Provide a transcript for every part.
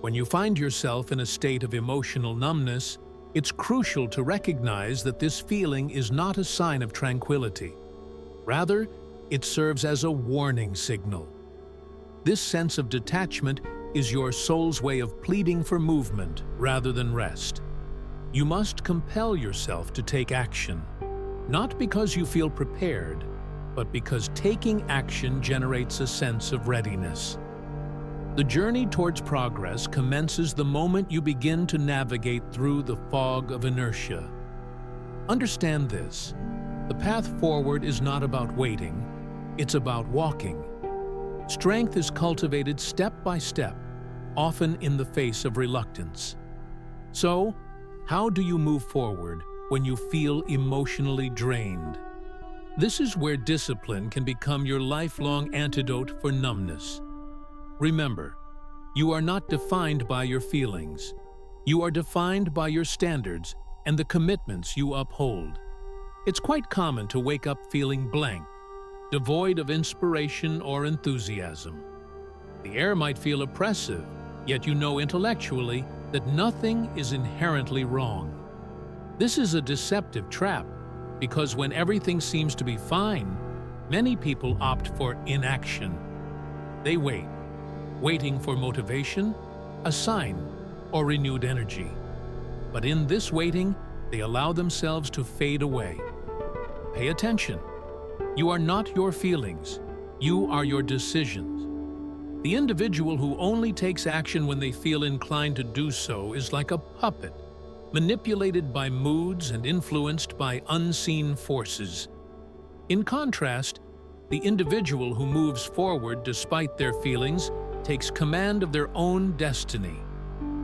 When you find yourself in a state of emotional numbness, it's crucial to recognize that this feeling is not a sign of tranquility. Rather, it serves as a warning signal. This sense of detachment is your soul's way of pleading for movement rather than rest. You must compel yourself to take action, not because you feel prepared, but because taking action generates a sense of readiness. The journey towards progress commences the moment you begin to navigate through the fog of inertia. Understand this: the path forward is not about waiting, it's about walking. Strength is cultivated step by step, often in the face of reluctance. So, how do you move forward when you feel emotionally drained? This is where discipline can become your lifelong antidote for numbness. Remember, you are not defined by your feelings. You are defined by your standards and the commitments you uphold. It's quite common to wake up feeling blank, devoid of inspiration or enthusiasm. The air might feel oppressive, yet you know intellectually that nothing is inherently wrong. This is a deceptive trap, because when everything seems to be fine, many people opt for inaction. They wait, waiting for motivation, a sign, or renewed energy. But in this waiting, they allow themselves to fade away. Pay attention. You are not your feelings. You are your decisions. The individual who only takes action when they feel inclined to do so is like a puppet, manipulated by moods and influenced by unseen forces. In contrast, the individual who moves forward despite their feelings takes command of their own destiny.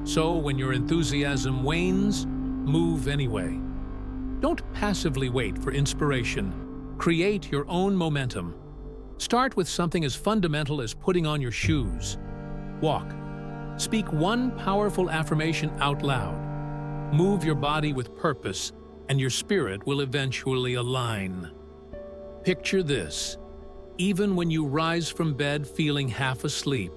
So when your enthusiasm wanes, move anyway. Don't passively wait for inspiration. Create your own momentum. Start with something as fundamental as putting on your shoes. Walk. Speak one powerful affirmation out loud. Move your body with purpose, and your spirit will eventually align. Picture this. Even when you rise from bed feeling half asleep,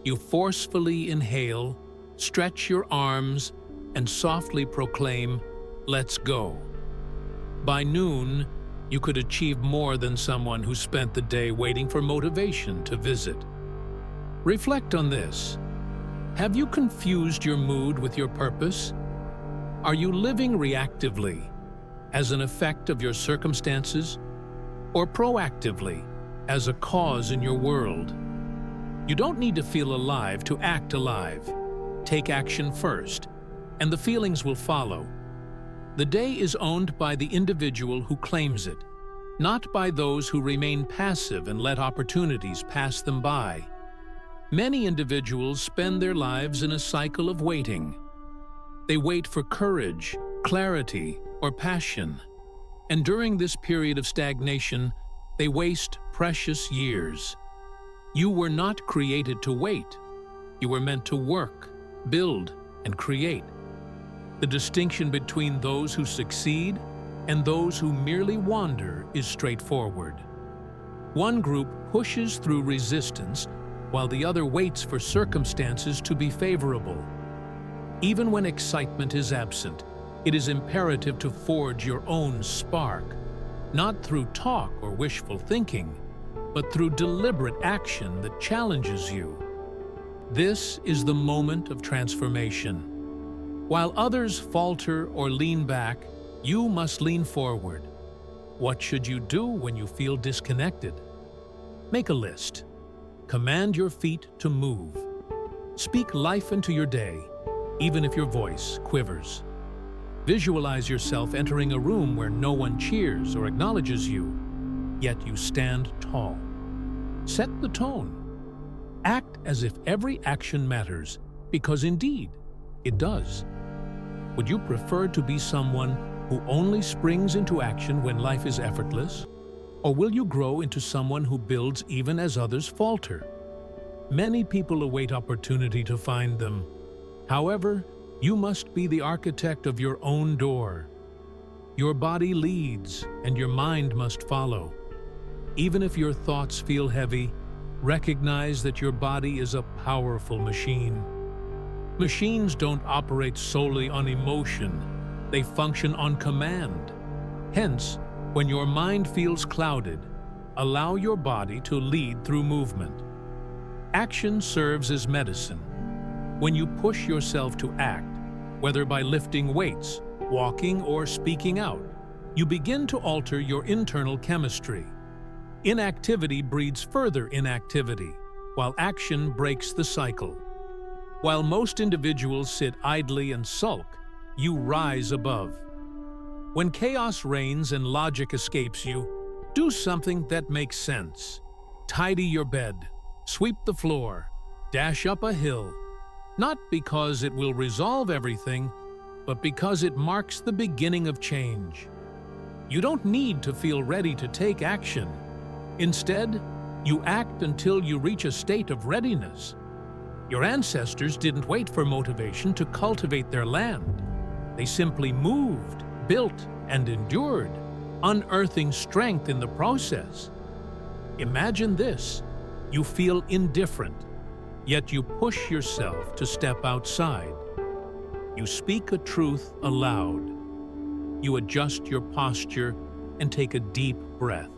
you forcefully inhale, stretch your arms, and softly proclaim, "Let's go." By noon, you could achieve more than someone who spent the day waiting for motivation to visit. Reflect on this. Have you confused your mood with your purpose? Are you living reactively, as an effect of your circumstances, or proactively, as a cause in your world? You don't need to feel alive to act alive. Take action first, and the feelings will follow. The day is owned by the individual who claims it, not by those who remain passive and let opportunities pass them by. Many individuals spend their lives in a cycle of waiting. They wait for courage, clarity, or passion. And during this period of stagnation, they waste precious years. You were not created to wait. You were meant to work, build, and create. The distinction between those who succeed and those who merely wander is straightforward. One group pushes through resistance, while the other waits for circumstances to be favorable. Even when excitement is absent, it is imperative to forge your own spark, not through talk or wishful thinking, but through deliberate action that challenges you. This is the moment of transformation. While others falter or lean back, you must lean forward. What should you do when you feel disconnected? Make a list. Command your feet to move. Speak life into your day, even if your voice quivers. Visualize yourself entering a room where no one cheers or acknowledges you, yet you stand tall. Set the tone. Act as if every action matters, because indeed, it does. Would you prefer to be someone who only springs into action when life is effortless? Or will you grow into someone who builds even as others falter? Many people await opportunity to find them. However, you must be the architect of your own door. Your body leads, and your mind must follow. Even if your thoughts feel heavy, recognize that your body is a powerful machine. Machines don't operate solely on emotion. They function on command. Hence, when your mind feels clouded, allow your body to lead through movement. Action serves as medicine. When you push yourself to act, whether by lifting weights, walking, or speaking out, you begin to alter your internal chemistry. Inactivity breeds further inactivity, while action breaks the cycle. While most individuals sit idly and sulk, you rise above. When chaos reigns and logic escapes you, do something that makes sense. Tidy your bed, sweep the floor, dash up a hill, not because it will resolve everything, but because it marks the beginning of change. You don't need to feel ready to take action. Instead, you act until you reach a state of readiness. Your ancestors didn't wait for motivation to cultivate their land. They simply moved, built, and endured, unearthing strength in the process. Imagine this: you feel indifferent, yet you push yourself to step outside. You speak a truth aloud. You adjust your posture and take a deep breath.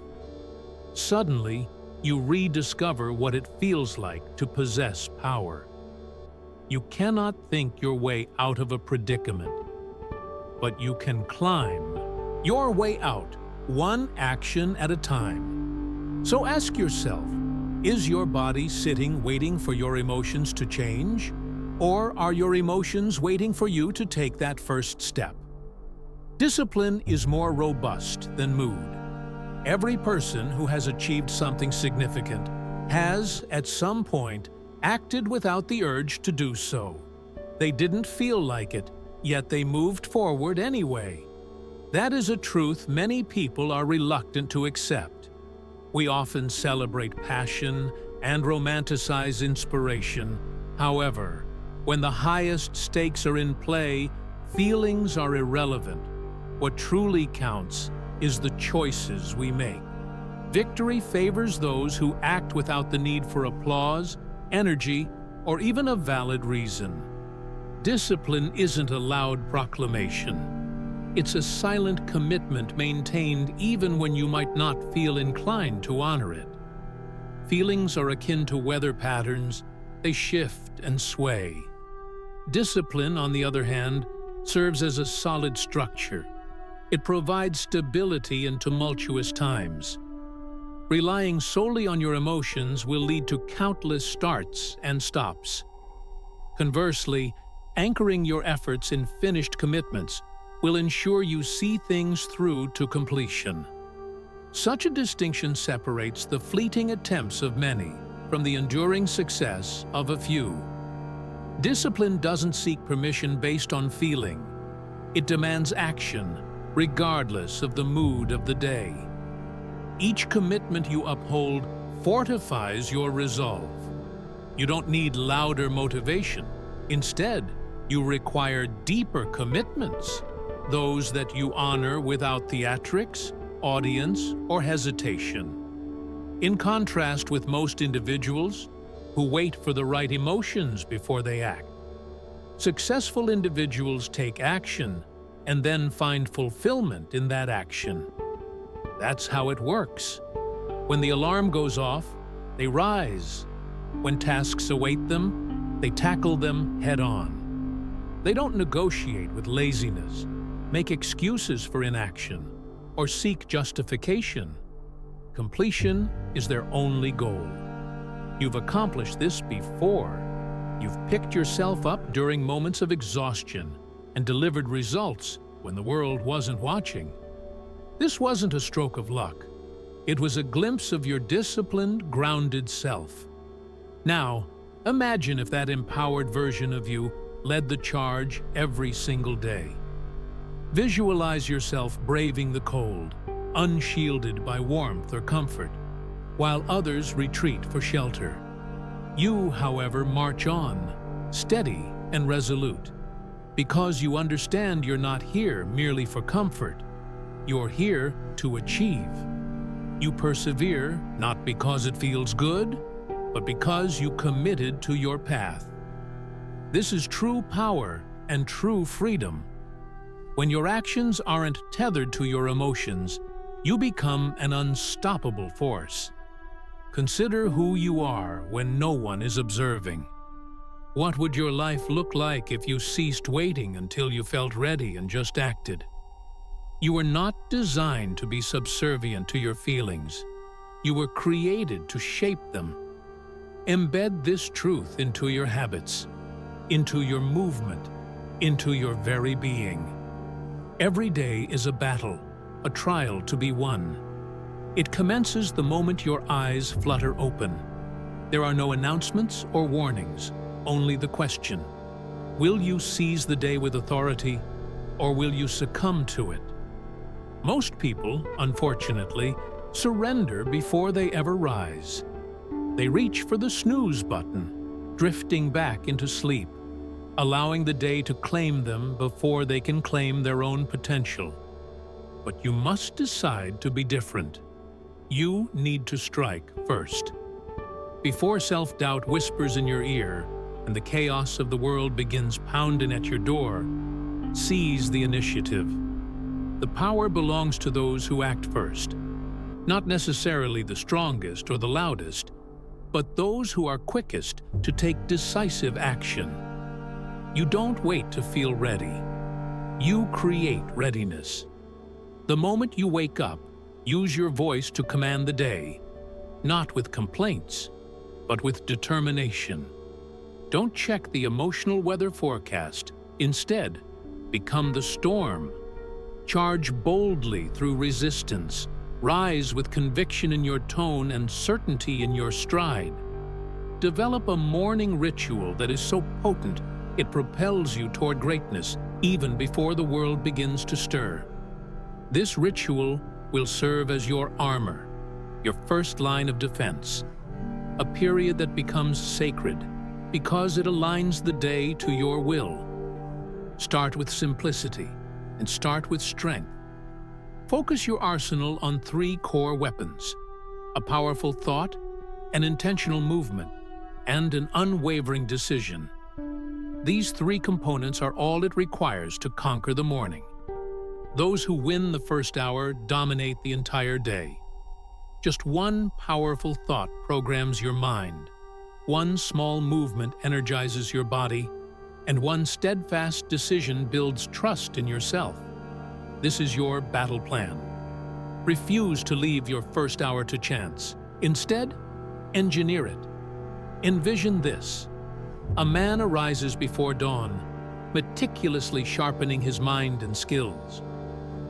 Suddenly, you rediscover what it feels like to possess power. You cannot think your way out of a predicament, but you can climb your way out, one action at a time. So ask yourself, is your body sitting waiting for your emotions to change? Or are your emotions waiting for you to take that first step? Discipline is more robust than mood. Every person who has achieved something significant has, at some point, acted without the urge to do so. They didn't feel like it, yet they moved forward anyway. That is a truth many people are reluctant to accept. We often celebrate passion and romanticize inspiration. However, when the highest stakes are in play, feelings are irrelevant. What truly counts is the choices we make. Victory favors those who act without the need for applause, energy, or even a valid reason. Discipline isn't a loud proclamation. It's a silent commitment maintained even when you might not feel inclined to honor it. Feelings are akin to weather patterns. They shift and sway. Discipline, on the other hand, serves as a solid structure. It provides stability in tumultuous times. Relying solely on your emotions will lead to countless starts and stops. Conversely, anchoring your efforts in finished commitments will ensure you see things through to completion. Such a distinction separates the fleeting attempts of many from the enduring success of a few. Discipline doesn't seek permission based on feeling. It demands action, regardless of the mood of the day. Each commitment you uphold fortifies your resolve. You don't need louder motivation. Instead, you require deeper commitments, those that you honor without theatrics, audience, or hesitation. In contrast with most individuals who wait for the right emotions before they act, successful individuals take action and then find fulfillment in that action. That's how it works. When the alarm goes off, they rise. When tasks await them, they tackle them head-on. They don't negotiate with laziness, make excuses for inaction, or seek justification. Completion is their only goal. You've accomplished this before. You've picked yourself up during moments of exhaustion and delivered results when the world wasn't watching. This wasn't a stroke of luck. It was a glimpse of your disciplined, grounded self. Now, imagine if that empowered version of you led the charge every single day. Visualize yourself braving the cold, unshielded by warmth or comfort, while others retreat for shelter. You, however, march on, steady and resolute, because you understand you're not here merely for comfort. You're here to achieve. You persevere not because it feels good, but because you committed to your path. This is true power and true freedom. When your actions aren't tethered to your emotions, you become an unstoppable force. Consider who you are when no one is observing. What would your life look like if you ceased waiting until you felt ready and just acted? You were not designed to be subservient to your feelings. You were created to shape them. Embed this truth into your habits, into your movement, into your very being. Every day is a battle, a trial to be won. It commences the moment your eyes flutter open. There are no announcements or warnings, only the question: will you seize the day with authority, or will you succumb to it? Most people, unfortunately, surrender before they ever rise. They reach for the snooze button, drifting back into sleep, allowing the day to claim them before they can claim their own potential. But you must decide to be different. You need to strike first. Before self-doubt whispers in your ear and the chaos of the world begins pounding at your door, seize the initiative. The power belongs to those who act first. Not necessarily the strongest or the loudest, but those who are quickest to take decisive action. You don't wait to feel ready. You create readiness. The moment you wake up, use your voice to command the day, not with complaints, but with determination. Don't check the emotional weather forecast. Instead, become the storm. Charge boldly through resistance. Rise with conviction in your tone and certainty in your stride. Develop a morning ritual that is so potent it propels you toward greatness even before the world begins to stir. This ritual will serve as your armor, your first line of defense, a period that becomes sacred because it aligns the day to your will. Start with simplicity and start with strength. Focus your arsenal on 3 core weapons: a powerful thought, an intentional movement, and an unwavering decision. These 3 components are all it requires to conquer the morning. Those who win the first hour dominate the entire day. Just one powerful thought programs your mind, one small movement energizes your body, and one steadfast decision builds trust in yourself. This is your battle plan. Refuse to leave your first hour to chance. Instead, engineer it. Envision this: a man arises before dawn, meticulously sharpening his mind and skills.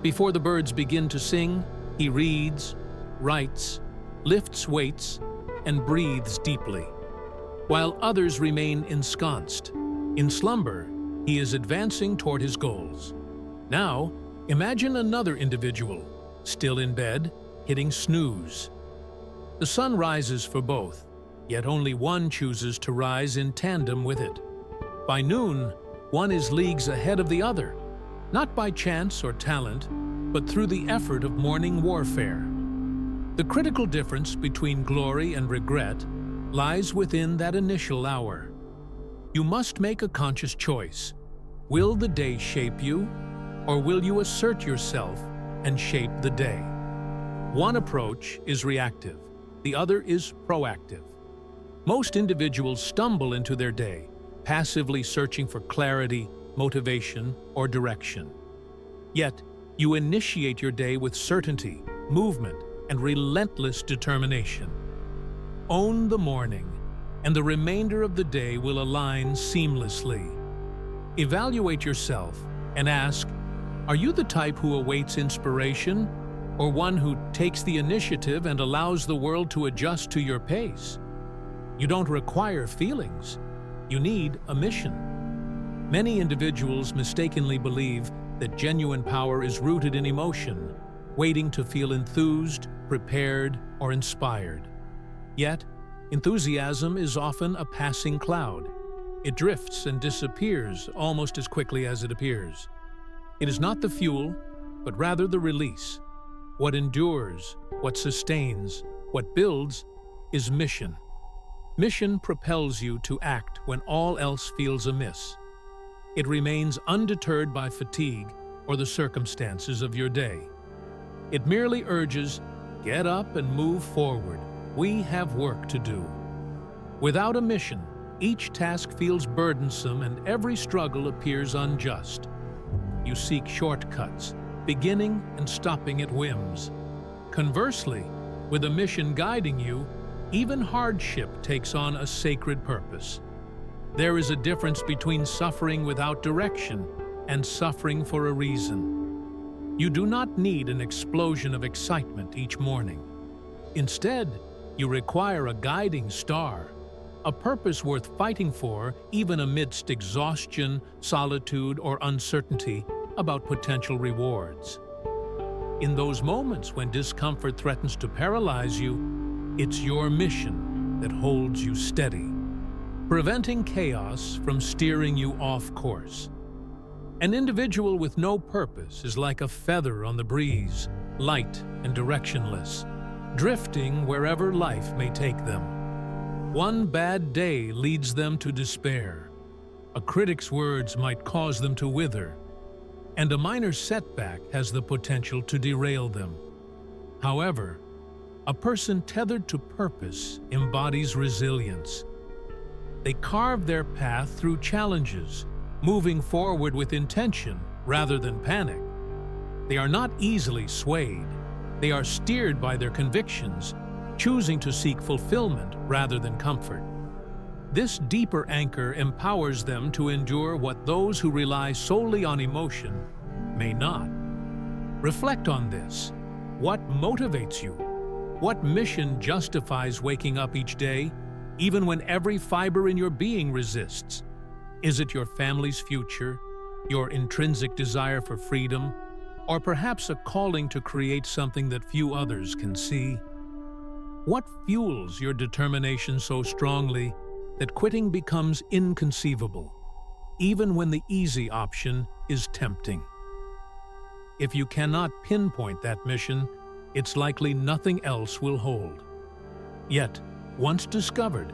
Before the birds begin to sing, he reads, writes, lifts weights, and breathes deeply. While others remain ensconced, in slumber, he is advancing toward his goals. Now, imagine another individual, still in bed, hitting snooze. The sun rises for both, yet only one chooses to rise in tandem with it. By noon, one is leagues ahead of the other, not by chance or talent, but through the effort of morning warfare. The critical difference between glory and regret lies within that initial hour. You must make a conscious choice. Will the day shape you, or will you assert yourself and shape the day? One approach is reactive, the other is proactive. Most individuals stumble into their day, passively searching for clarity, motivation, or direction. Yet, you initiate your day with certainty, movement, and relentless determination. Own the morning, and the remainder of the day will align seamlessly. Evaluate yourself and ask, are you the type who awaits inspiration, or one who takes the initiative and allows the world to adjust to your pace? You don't require feelings. You need a mission. Many individuals mistakenly believe that genuine power is rooted in emotion, waiting to feel enthused, prepared, or inspired. Yet, enthusiasm is often a passing cloud. It drifts and disappears almost as quickly as it appears. It is not the fuel, but rather the release. What endures, what sustains, what builds is mission. Mission propels you to act when all else feels amiss. It remains undeterred by fatigue or the circumstances of your day. It merely urges, get up and move forward. We have work to do. Without a mission, each task feels burdensome and every struggle appears unjust. You seek shortcuts, beginning and stopping at whims. Conversely, with a mission guiding you, even hardship takes on a sacred purpose. There is a difference between suffering without direction and suffering for a reason. You do not need an explosion of excitement each morning. Instead, you require a guiding star, a purpose worth fighting for even amidst exhaustion, solitude, or uncertainty about potential rewards. In those moments when discomfort threatens to paralyze you, it's your mission that holds you steady, preventing chaos from steering you off course. An individual with no purpose is like a feather on the breeze, light and directionless, drifting wherever life may take them. One bad day leads them to despair. A critic's words might cause them to wither, and a minor setback has the potential to derail them. However, a person tethered to purpose embodies resilience. They carve their path through challenges, moving forward with intention rather than panic. They are not easily swayed. They are steered by their convictions, choosing to seek fulfillment rather than comfort. This deeper anchor empowers them to endure what those who rely solely on emotion may not. Reflect on this. What motivates you? What mission justifies waking up each day, even when every fiber in your being resists? Is it your family's future, your intrinsic desire for freedom, or perhaps a calling to create something that few others can see? What fuels your determination so strongly that quitting becomes inconceivable, even when the easy option is tempting? If you cannot pinpoint that mission, it's likely nothing else will hold. Yet, once discovered,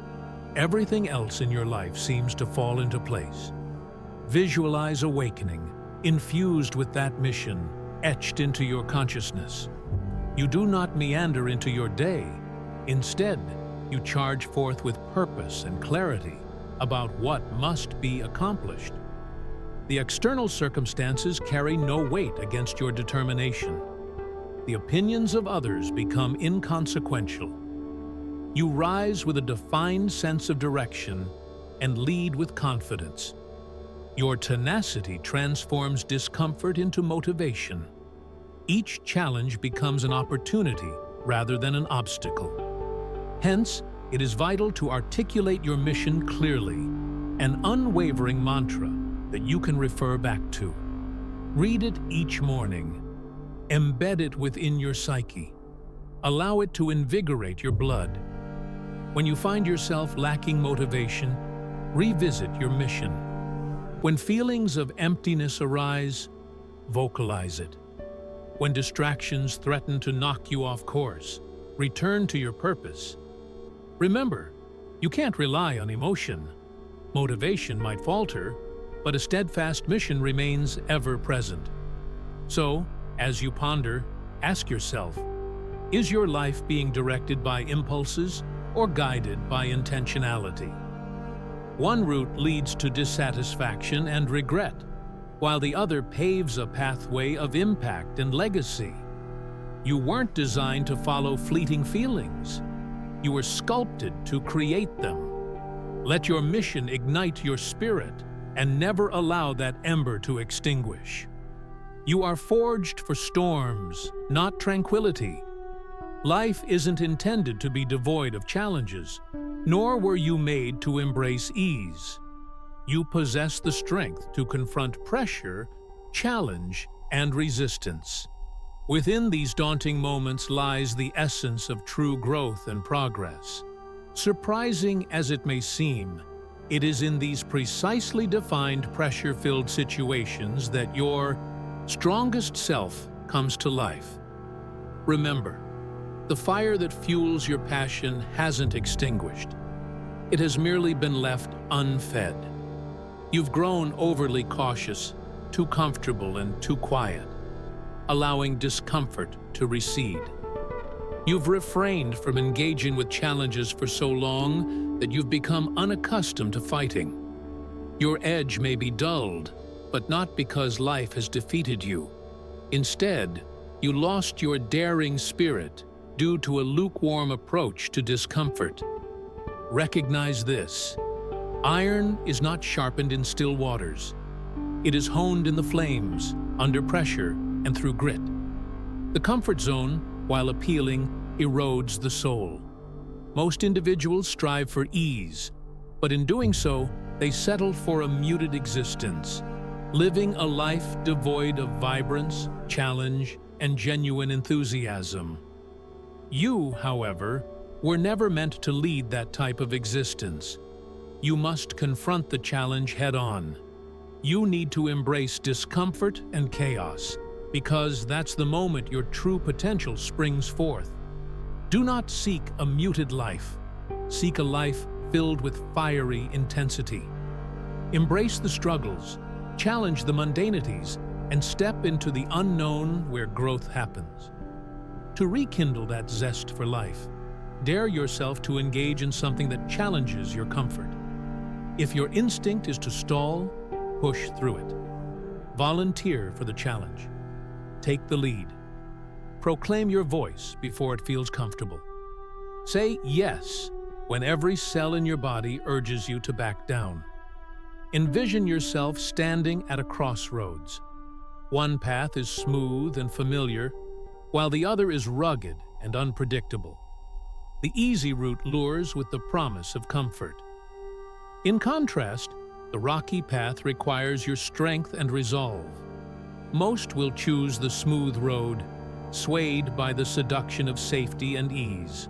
everything else in your life seems to fall into place. Visualize awakening, infused with that mission, etched into your consciousness. You do not meander into your day. Instead, you charge forth with purpose and clarity about what must be accomplished. The external circumstances carry no weight against your determination. The opinions of others become inconsequential. You rise with a defined sense of direction and lead with confidence. Your tenacity transforms discomfort into motivation. Each challenge becomes an opportunity rather than an obstacle. Hence, it is vital to articulate your mission clearly, an unwavering mantra that you can refer back to. Read it each morning. Embed it within your psyche. Allow it to invigorate your blood. When you find yourself lacking motivation, revisit your mission. When feelings of emptiness arise, vocalize it. When distractions threaten to knock you off course, return to your purpose. Remember, you can't rely on emotion. Motivation might falter, but a steadfast mission remains ever present. So, as you ponder, ask yourself, is your life being directed by impulses or guided by intentionality? One route leads to dissatisfaction and regret, while the other paves a pathway of impact and legacy. You weren't designed to follow fleeting feelings. You were sculpted to create them. Let your mission ignite your spirit and never allow that ember to extinguish. You are forged for storms, not tranquility. Life isn't intended to be devoid of challenges, nor were you made to embrace ease. You possess the strength to confront pressure, challenge, and resistance. Within these daunting moments lies the essence of true growth and progress. Surprising as it may seem, it is in these precisely defined pressure-filled situations that your strongest self comes to life. Remember, the fire that fuels your passion hasn't extinguished. It has merely been left unfed. You've grown overly cautious, too comfortable and too quiet, allowing discomfort to recede. You've refrained from engaging with challenges for so long that you've become unaccustomed to fighting. Your edge may be dulled, but not because life has defeated you. Instead, you lost your daring spirit due to a lukewarm approach to discomfort. Recognize this. Iron is not sharpened in still waters. It is honed in the flames, under pressure, and through grit. The comfort zone, while appealing, erodes the soul. Most individuals strive for ease, but in doing so, they settle for a muted existence, living a life devoid of vibrance, challenge, and genuine enthusiasm. You, however, were never meant to lead that type of existence. You must confront the challenge head-on. You need to embrace discomfort and chaos, because that's the moment your true potential springs forth. Do not seek a muted life. Seek a life filled with fiery intensity. Embrace the struggles, challenge the mundanities, and step into the unknown where growth happens. To rekindle that zest for life, dare yourself to engage in something that challenges your comfort. If your instinct is to stall, push through it. Volunteer for the challenge. Take the lead. Proclaim your voice before it feels comfortable. Say yes when every cell in your body urges you to back down. Envision yourself standing at a crossroads. One path is smooth and familiar, while the other is rugged and unpredictable. The easy route lures with the promise of comfort. In contrast, the rocky path requires your strength and resolve. Most will choose the smooth road, swayed by the seduction of safety and ease.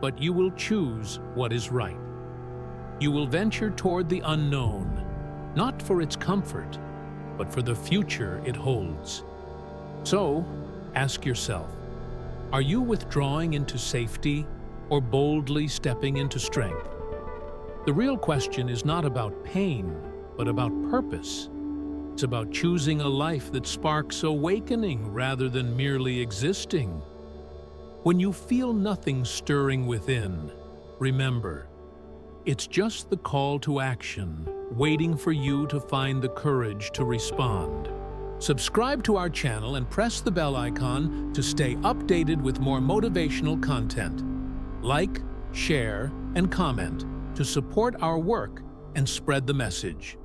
But you will choose what is right. You will venture toward the unknown, not for its comfort, but for the future it holds. So, ask yourself, are you withdrawing into safety or boldly stepping into strength? The real question is not about pain, but about purpose. It's about choosing a life that sparks awakening rather than merely existing. When you feel nothing stirring within, remember, it's just the call to action, waiting for you to find the courage to respond. Subscribe to our channel and press the bell icon to stay updated with more motivational content. Like, share, and comment to support our work and spread the message.